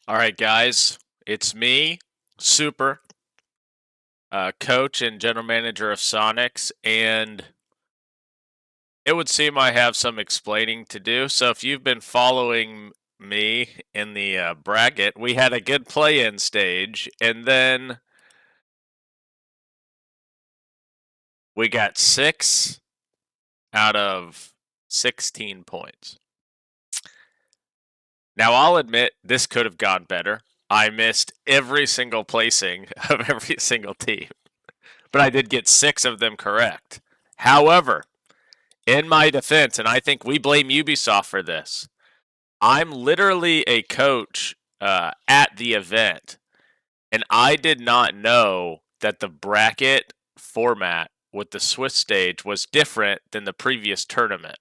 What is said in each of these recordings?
All right, guys, it's me, Super, coach and general manager of Sonics, and it would seem I have some explaining to do. So if you've been following me in the bracket, we had a good play-in stage, and then we got 6 out of 16 points. Now, I'll admit this could have gone better. I missed every single placing of every single team, but I did get 6 of them correct. However, in my defense, and I think we blame Ubisoft for this, I'm literally a coach at the event, and I did not know that the bracket format with the Swiss stage was different than the previous tournament.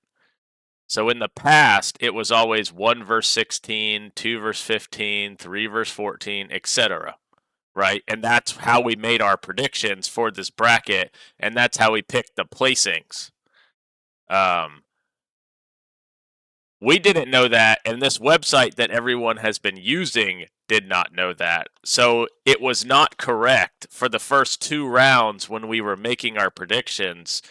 So in the past, it was always 1 versus 16, 2 versus 15, 3 versus 14, etc. Right? And that's how we made our predictions for this bracket, and that's how we picked the placings. We didn't know that, and this website that everyone has been using did not know that. So it was not correct for the first 2 rounds when we were making our predictions.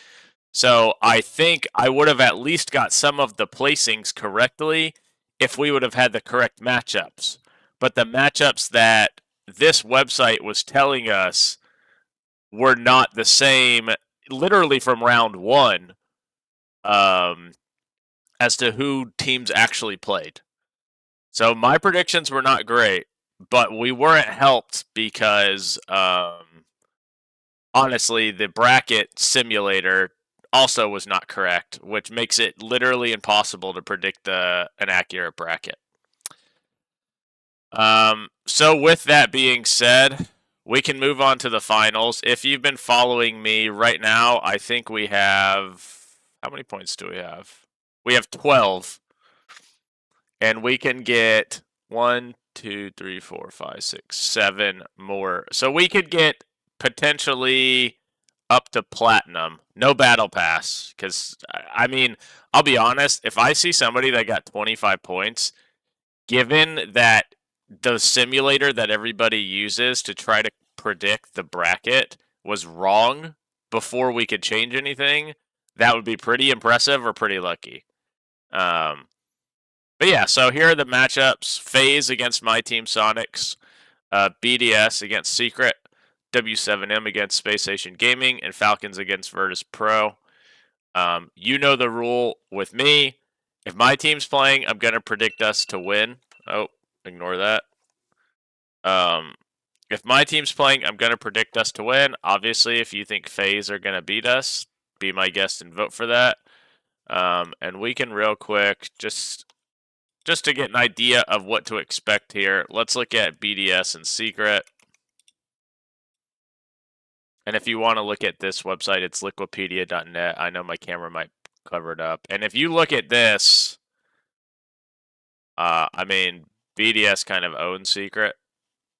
So I think I would have at least got some of the placings correctly if we would have had the correct matchups. But the matchups that this website was telling us were not the same, literally from round 1. As to who teams actually played. So my predictions were not great, but we weren't helped because honestly, the bracket simulator also was not correct, which makes it literally impossible to predict an accurate bracket. So with that being said, we can move on to the finals. If you've been following me right now, I think we have, how many points do we have? We have 12. And we can get 1, 2, 3, 4, 5, 6, 7 more. So we could get potentially up to platinum. No battle pass. Because, I mean, I'll be honest, if I see somebody that got 25 points, given that the simulator that everybody uses to try to predict the bracket was wrong before we could change anything, that would be pretty impressive or pretty lucky. But yeah, so here are the matchups. FaZe against my team Sonics, BDS against Secret, W7M against Spacestation Gaming, and Falcons against Virtus.pro. You know the rule with me. If my team's playing, I'm going to predict us to win. Oh, ignore that. If my team's playing, I'm going to predict us to win. Obviously, if you think FaZe are going to beat us, be my guest and vote for that. And we can real quick just to get an idea of what to expect here, let's look at BDS and Secret. And if you want to look at this website, it's liquipedia.net. I know my camera might cover it up. And if you look at this, I mean, BDS kind of owns Secret,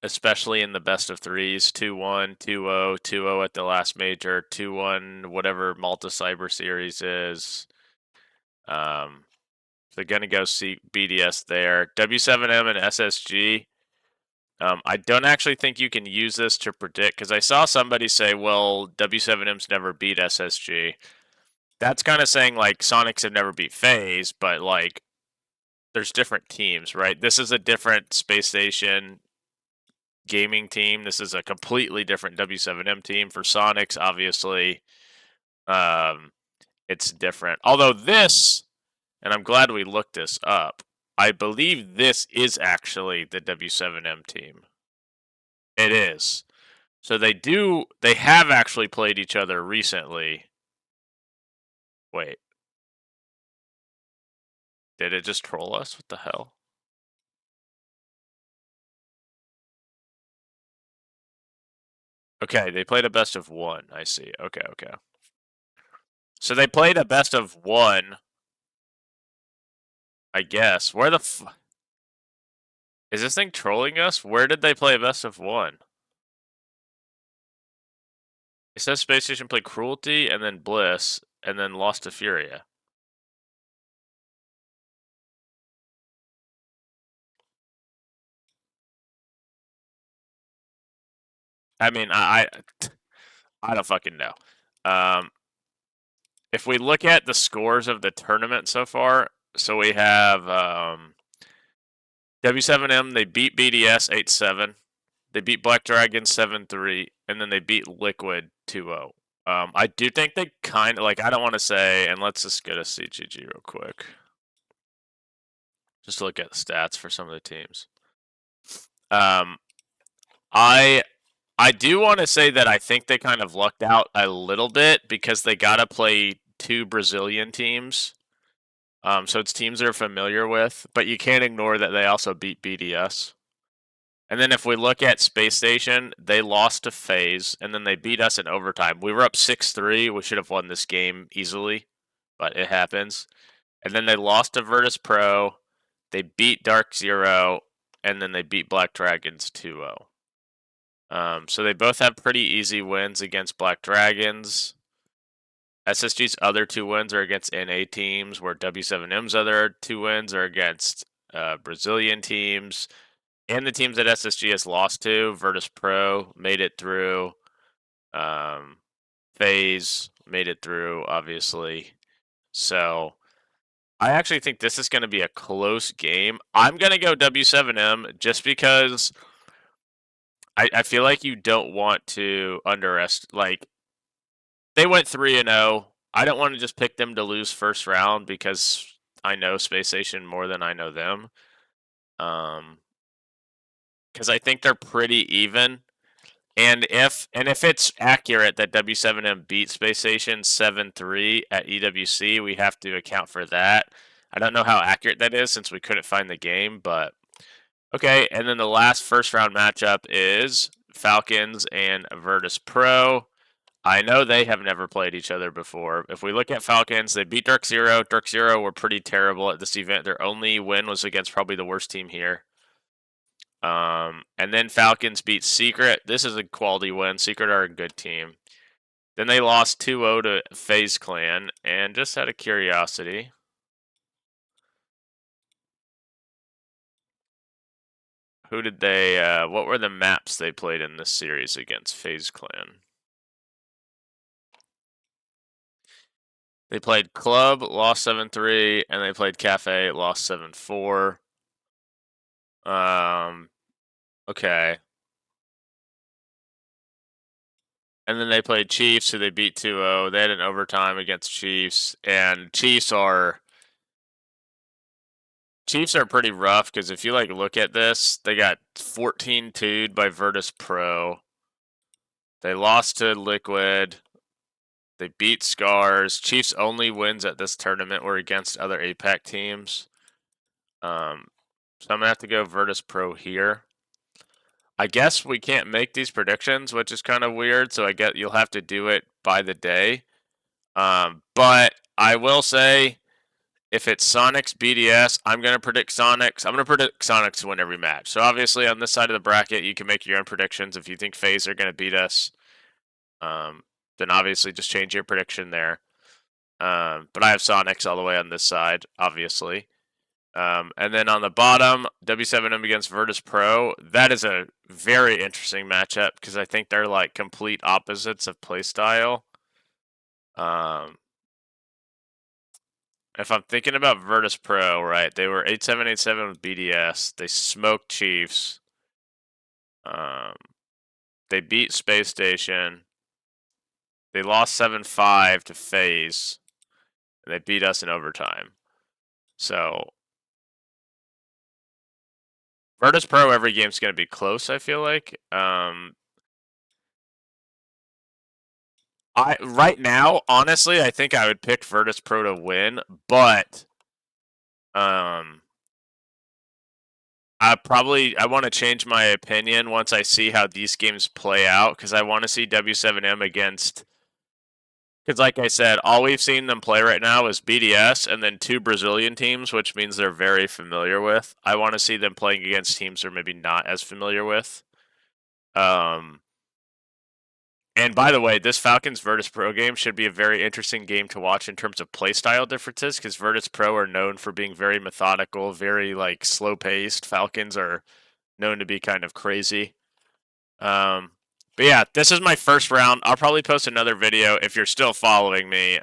especially in the best of threes, 2-1, 2-0, 2-0 at the last major, 2-1, whatever Malta Cyber Series is. They're going to go see BDS there. W7M and SSG. I don't actually think you can use this to predict, because I saw somebody say, well, W7M's never beat SSG. That's kind of saying, like, Sonics have never beat FaZe, but, like, there's different teams, right? This is a different Space Station gaming team. This is a completely different W7M team. For Sonics, obviously, it's different. Although this, and I'm glad we looked this up, I believe this is actually the W7M team. It is. So they have actually played each other recently. Wait. Did it just troll us? What the hell? Okay, they played a best of 1. I see. Okay. So they played a best of 1. I guess. Where the is this thing trolling us? Where did they play a best of 1? It says Space Station played Cruelty and then Bliss and then lost to Furia. I mean, I don't fucking know. If we look at the scores of the tournament so far, so we have W7M, they beat BDS 8-7. They beat Black Dragon 7-3, and then they beat Liquid 2-0. I do think they kind of, like, I don't want to say, and let's just get a CGG real quick. Just look at the stats for some of the teams. I do want to say that I think they kind of lucked out a little bit because they got to play 2 Brazilian teams. So it's teams they're familiar with, but you can't ignore that they also beat BDS. And then if we look at Spacestation, they lost to FaZe, and then they beat us in overtime. We were up 6-3. We should have won this game easily, but it happens. And then they lost to Virtus.pro. They beat Dark Zero, and then they beat Black Dragons 2-0. So they both have pretty easy wins against Black Dragons. SSG's other 2 wins are against NA teams, where W7M's other 2 wins are against Brazilian teams. And the teams that SSG has lost to, Virtus.pro made it through. FaZe made it through, obviously. So I actually think this is going to be a close game. I'm going to go W7M just because I feel like you don't want to underestimate. Like, they went 3-0. I don't want to just pick them to lose first round because I know Spacestation more than I know them. Because I think they're pretty even. And if it's accurate that W7M beat Spacestation 7-3 at EWC, we have to account for that. I don't know how accurate that is since we couldn't find the game, but okay. And then the last first round matchup is Falcons and Virtus.pro. I know they have never played each other before. If we look at Falcons, they beat Dark Zero. Dark Zero were pretty terrible at this event. Their only win was against probably the worst team here. And then Falcons beat Secret. This is a quality win. Secret are a good team. Then they lost 2-0 to FaZe Clan. And just out of curiosity, who did they, what were the maps they played in this series against FaZe Clan? They played Club, lost 7-3, and they played Cafe, lost 7-4. Okay. And then they played Chiefs, who they beat 2-0. They had an overtime against Chiefs, and Chiefs are pretty rough because if you like look at this, they got 14-2'd by Virtus.pro. They lost to Liquid. They beat Scars. Chiefs' only wins at this tournament were against other APAC teams. So I'm gonna have to go Virtus.pro here. I guess we can't make these predictions, which is kind of weird. So I get you'll have to do it by the day. But I will say, if it's Sonics BDS, I'm going to predict Sonics. I'm going to predict Sonics to win every match. So obviously on this side of the bracket, you can make your own predictions. If you think FaZe are going to beat us, then obviously just change your prediction there. But I have Sonics all the way on this side, obviously. And then on the bottom, W7M against Virtus.pro. That is a very interesting matchup because I think they're like complete opposites of playstyle. If I'm thinking about Virtus.pro, right, they were 8-7, 8-7 with BDS. They smoked Chiefs. They beat Spacestation. They lost 7-5 to FaZe. And they beat us in overtime. So Virtus.pro, every game's going to be close, I feel like. Right now, honestly, I think I would pick Virtus.pro to win, but I want to change my opinion once I see how these games play out because I want to see W7M against. Because, like I said, all we've seen them play right now is BDS and then 2 Brazilian teams, which means they're very familiar with. I want to see them playing against teams they're maybe not as familiar with. And by the way, this Falcons Virtus.pro game should be a very interesting game to watch in terms of playstyle differences, because Virtus.pro are known for being very methodical, very like slow paced. Falcons are known to be kind of crazy. But yeah, this is my first round. I'll probably post another video if you're still following me.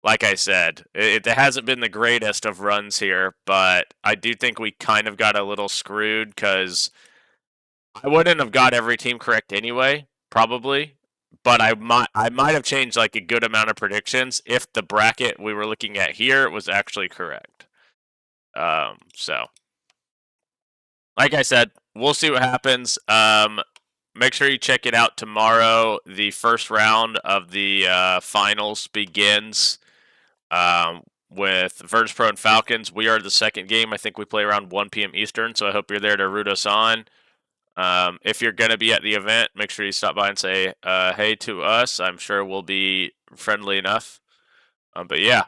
Like I said, it hasn't been the greatest of runs here, but I do think we kind of got a little screwed because I wouldn't have got every team correct anyway, probably. But I might have changed like a good amount of predictions if the bracket we were looking at here was actually correct. So like I said, we'll see what happens. Make sure you check it out tomorrow. The first round of the finals begins with Virtus.pro and Falcons. We are the second game. I think we play around 1 p.m. Eastern, so I hope you're there to root us on. If you're going to be at the event, make sure you stop by and say hey to us. I'm sure we'll be friendly enough. But yeah,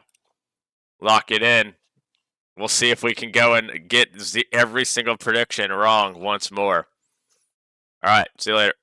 lock it in. We'll see if we can go and get every single prediction wrong once more. All right, see you later.